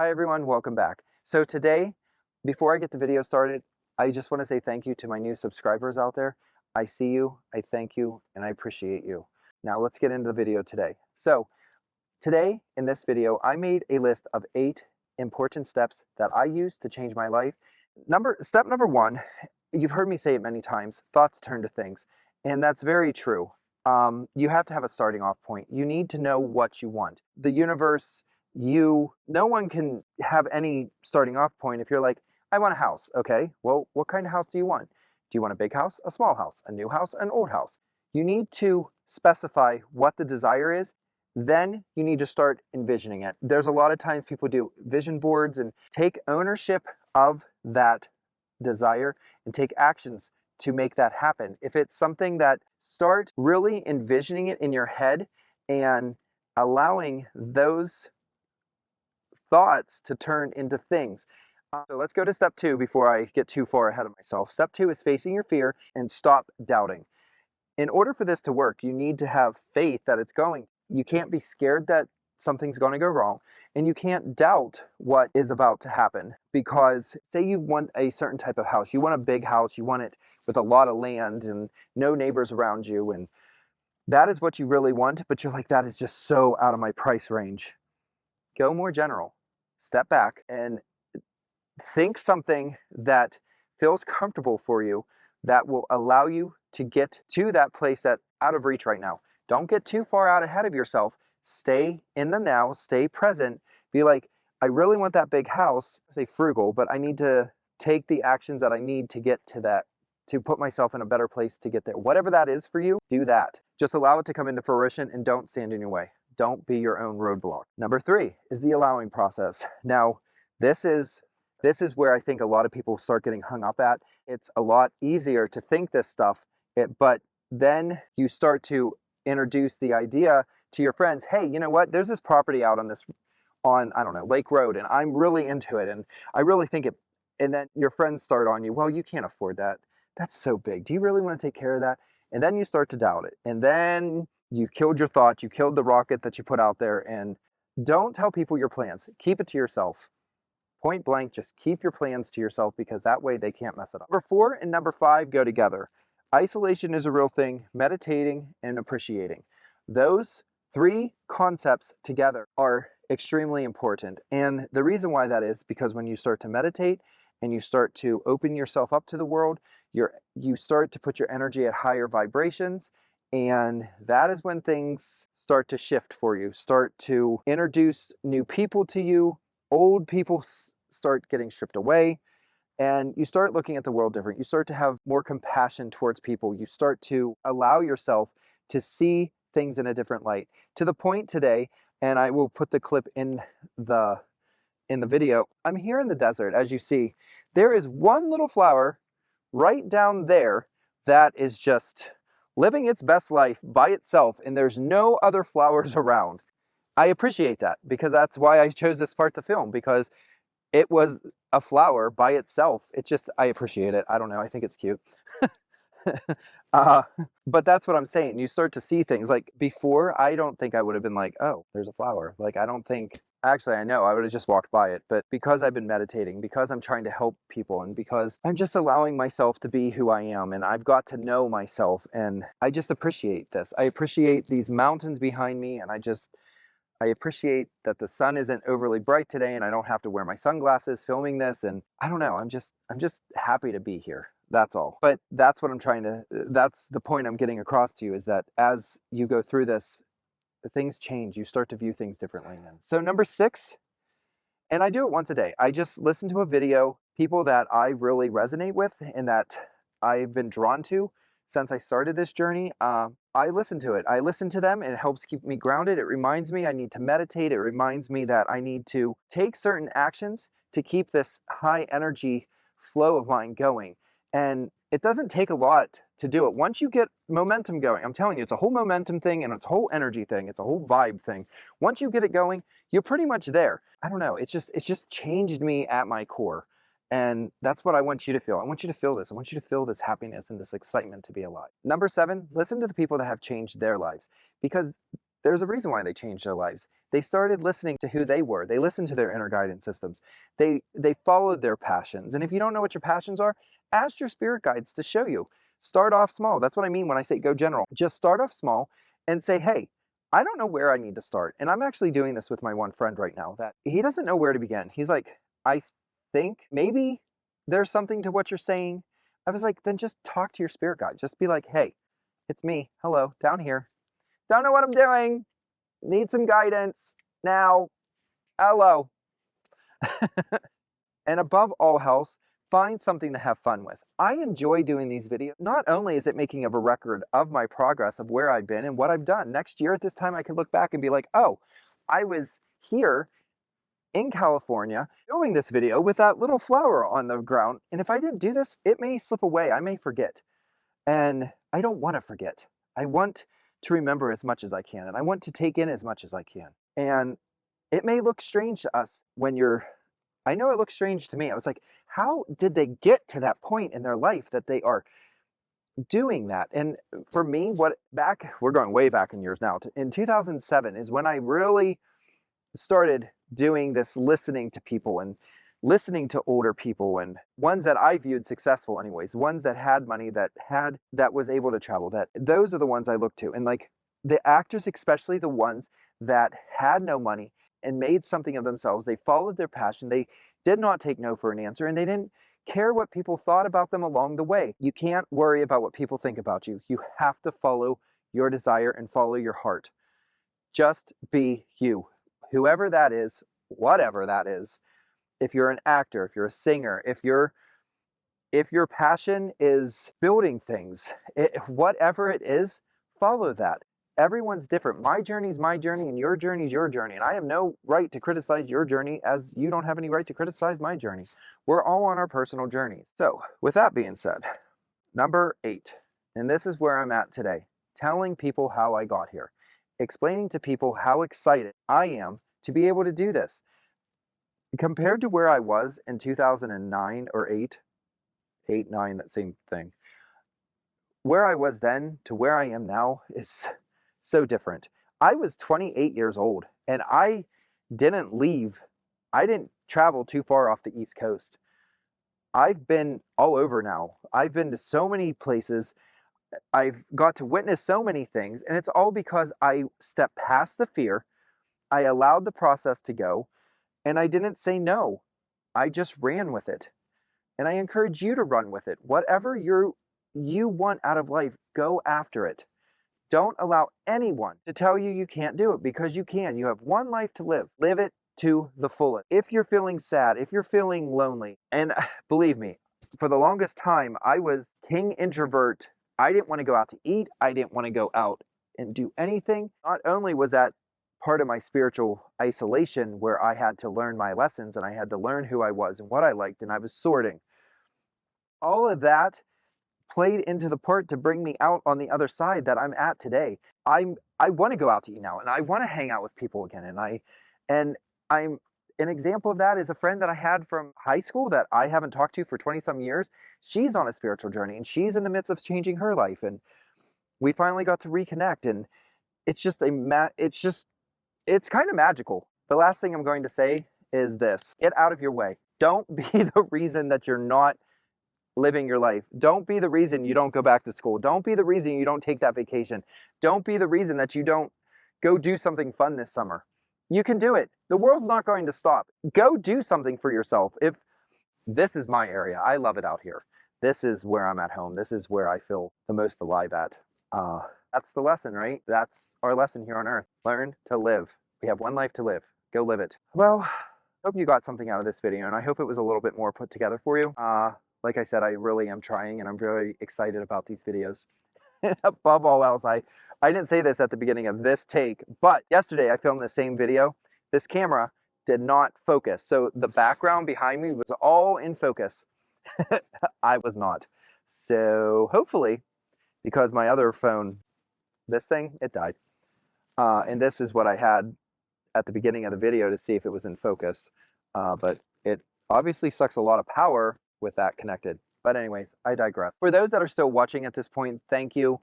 Hi everyone, welcome back. So today, before I get the video started, I just want to say thank you to my new subscribers out there. I see you, I thank you, and I appreciate you. Now let's get into the video today. So today, in this video, I made a list of 8 important steps that I use to change my life. Step number 1, you've heard me say it many times, thoughts turn to things. And that's very true. You have to have a starting off point. You need to know what you want. The universe, no one can have any starting off point if you're like, I want a house. Okay, well, what kind of house do you want? Do you want a big house, a small house, a new house, an old house? You need to specify what the desire is. Then you need to start envisioning it. There's a lot of times people do vision boards and take ownership of that desire and take actions to make that happen. If it's something that, start really envisioning it in your head and allowing those thoughts to turn into things. So let's go to step 2 before I get too far ahead of myself. Step 2 is facing your fear and stop doubting. In order for this to work, you need to have faith that it's going. You can't be scared that something's going to go wrong, and you can't doubt what is about to happen. Because say you want a certain type of house, you want a big house, you want it with a lot of land and no neighbors around you, and that is what you really want, but you're like, that is just so out of my price range. Go more general. Step back and think something that feels comfortable for you, that will allow you to get to that place that's out of reach right now. Don't get too far out ahead of yourself. Stay in the now, stay present. Be like, I really want that big house. Say frugal, but I need to take the actions that I need to get to that, to put myself in a better place to get there. Whatever that is for you, do that. Just allow it to come into fruition and don't stand in your way. Don't be your own roadblock. Number 3 is the allowing process. Now, this is where I think a lot of people start getting hung up at. It's a lot easier to think this stuff, but then you start to introduce the idea to your friends. Hey, you know what? There's this property out on, I don't know, Lake Road, and I'm really into it, and I really think it, and then your friends start on you, well, you can't afford that. That's so big. Do you really want to take care of that? And then you start to doubt it. And then you killed your thought, you killed the rocket that you put out there, and don't tell people your plans. Keep it to yourself. Point blank, just keep your plans to yourself, because that way they can't mess it up. Number 4 and number 5 go together. Isolation is a real thing, meditating and appreciating. Those 3 concepts together are extremely important. And the reason why that is because when you start to meditate and you start to open yourself up to the world, you start to put your energy at higher vibrations, and that is when things start to shift for you, start to introduce new people to you. Old people start getting stripped away, and you start looking at the world different. You start to have more compassion towards people. You start to allow yourself to see things in a different light. To the point today, and I will put the clip in the video. I'm here in the desert, as you see. There is one little flower right down there that is just living its best life by itself, and there's no other flowers around. I appreciate that, because that's why I chose this part to film, because it was a flower by itself. I appreciate it. I don't know. I think it's cute. uh, but that's what I'm saying. You start to see things like before. I don't think I would have been like, oh, there's a flower. Like, I don't think, actually, I know I would have just walked by it. But because I've been meditating, because I'm trying to help people, and because I'm just allowing myself to be who I am, and I've got to know myself, and I just appreciate this. I appreciate these mountains behind me, and I appreciate that the sun isn't overly bright today and I don't have to wear my sunglasses filming this, and I don't know, I'm just happy to be here. That's all. But that's what that's the point I'm getting across to you, is that as you go through this, things change. You start to view things differently. So number 6, and I do it once a day. I just listen to a video, people that I really resonate with and that I've been drawn to since I started this journey. I listen to it. I listen to them, and it helps keep me grounded. It reminds me I need to meditate. It reminds me that I need to take certain actions to keep this high energy flow of mine going. And it doesn't take a lot to do it. Once you get momentum going, I'm telling you, it's a whole momentum thing, and it's a whole energy thing. It's a whole vibe thing. Once you get it going, you're pretty much there. I don't know. It's just changed me at my core. And that's what I want you to feel. I want you to feel this. I want you to feel this happiness and this excitement to be alive. Number 7, listen to the people that have changed their lives, because There's a reason why they changed their lives. They started listening to who they were. They listened to their inner guidance systems. They followed their passions. And if you don't know what your passions are, ask your spirit guides to show you. Start off small. That's what I mean when I say go general. Just start off small and say, hey, I don't know where I need to start. And I'm actually doing this with my one friend right now that he doesn't know where to begin. He's like, I think maybe there's something to what you're saying. I was like, then just talk to your spirit guide. Just be like, hey, it's me. Hello, down here. Don't know what I'm doing. Need some guidance. Now, hello. And above all else, find something to have fun with. I enjoy doing these videos. Not only is it making of a record of my progress of where I've been and what I've done. Next year at this time, I can look back and be like, oh, I was here in California doing this video with that little flower on the ground. And if I didn't do this, it may slip away. I may forget. And I don't want to forget. I want to remember as much as I can. And I want to take in as much as I can. And it may look strange to us when I know it looks strange to me. I was like, how did they get to that point in their life that they are doing that? And for me, we're going way back in years now. In 2007 is when I really started doing this listening to people and listening to older people and ones that I viewed successful anyways, ones that had money, that was able to travel, those are the ones I look to. And like the actors, especially the ones that had no money and made something of themselves, they followed their passion. They did not take no for an answer, and they didn't care what people thought about them along the way. You can't worry about what people think about you. You have to follow your desire and follow your heart. Just be you. Whoever that is, whatever that is. If you're an actor, if you're a singer, if your passion is building things, whatever it is, follow that. Everyone's different. My journey is my journey and your journey is your journey. And I have no right to criticize your journey as you don't have any right to criticize my journey. We're all on our personal journeys. So with that being said, number 8, and this is where I'm at today, telling people how I got here, explaining to people how excited I am to be able to do this. Compared to where I was in 2009 or 8, 9, that same thing. Where I was then to where I am now is so different. I was 28 years old and I didn't travel too far off the East Coast. I've been all over now. I've been to so many places. I've got to witness so many things, and it's all because I stepped past the fear. I allowed the process to go, and I didn't say no. I just ran with it. And I encourage you to run with it. Whatever you want out of life, go after it. Don't allow anyone to tell you you can't do it, because you can. You have one life to live. Live it to the fullest. If you're feeling sad, if you're feeling lonely, and believe me, for the longest time, I was king introvert. I didn't want to go out to eat. I didn't want to go out and do anything. Not only was that part of my spiritual isolation where I had to learn my lessons and I had to learn who I was and what I liked, and I was sorting. All of that played into the part to bring me out on the other side that I'm at today. I want to go out to eat now, and I want to hang out with people again. And I'm an example of that is a friend that I had from high school that I haven't talked to for 20 some years. She's on a spiritual journey and she's in the midst of changing her life. And we finally got to reconnect, and it's just it's kind of magical. The last thing I'm going to say is this: get out of your way. Don't be the reason that you're not living your life. Don't be the reason you don't go back to school. Don't be the reason you don't take that vacation. Don't be the reason that you don't go do something fun this summer. You can do it. The world's not going to stop. Go do something for yourself. If this is my area, I love it out here. This is where I'm at home. This is where I feel the most alive at. That's the lesson, right? That's our lesson here on earth. Learn to live. We have one life to live. Go live it. Well, I hope you got something out of this video, and I hope it was a little bit more put together for you. Like I said, I really am trying, and I'm very excited about these videos. Above all else, I didn't say this at the beginning of this take, but yesterday I filmed the same video. This camera did not focus, so the background behind me was all in focus. I was not. So hopefully, because my other phone, this thing, it died. And this is what I had at the beginning of the video to see if it was in focus. But it obviously sucks a lot of power with that connected. But anyways, I digress. For those that are still watching at this point, thank you.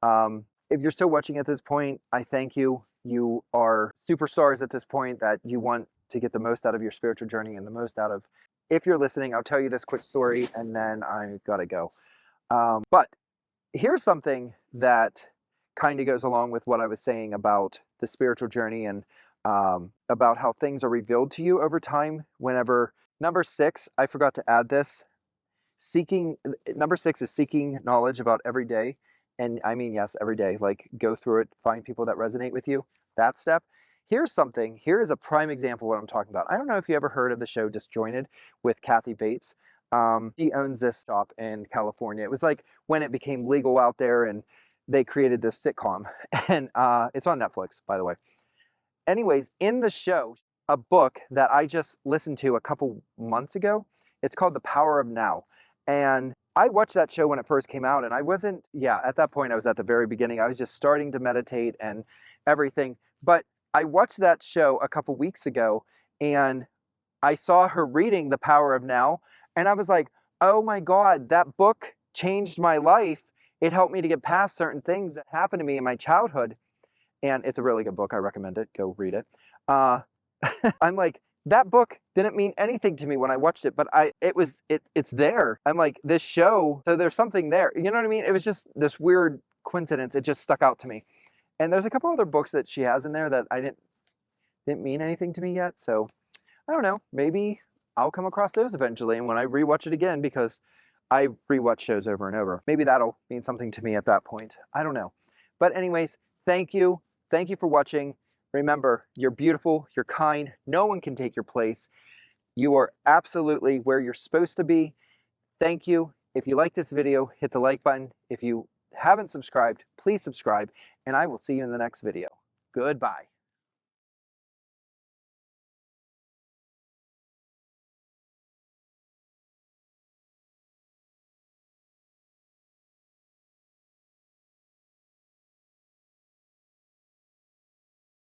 If you're still watching at this point, I thank you. you are superstars at this point, that you want to get the most out of your spiritual journey and the most out of, if you're listening, I'll tell you this quick story and then I gotta go. But here's something that kind of goes along with what I was saying about the spiritual journey and about how things are revealed to you over time. Whenever number 6, I forgot to add this. Number 6 is seeking knowledge about every day. And I mean, yes, every day, like go through it, find people that resonate with you. That step. Here is a prime example of what I'm talking about. I don't know if you ever heard of the show Disjointed with Kathy Bates. He owns this shop in California. It was like when it became legal out there and they created this sitcom. And it's on Netflix, by the way. Anyways, in the show, a book that I just listened to a couple months ago, it's called The Power of Now. And I watched that show when it first came out, and I wasn't, yeah, at that point I was at the very beginning. I was just starting to meditate and everything. But I watched that show a couple weeks ago, and I saw her reading The Power of Now, and I was like, oh my God, that book changed my life. It helped me to get past certain things that happened to me in my childhood. And it's a really good book. I recommend it. Go read it. I'm like, that book didn't mean anything to me when I watched it, but it's there. I'm like, this show, so there's something there. You know what I mean? It was just this weird coincidence. It just stuck out to me. And there's a couple other books that she has in there that I didn't mean anything to me yet. So I don't know. Maybe I'll come across those eventually. And when I rewatch it again, because I rewatch shows over and over, maybe that'll mean something to me at that point. I don't know. But anyways, thank you. Thank you for watching. Remember, you're beautiful, you're kind, no one can take your place. You are absolutely where you're supposed to be. Thank you. If you like this video, hit the like button. If you haven't subscribed, please subscribe, and I will see you in the next video. Goodbye.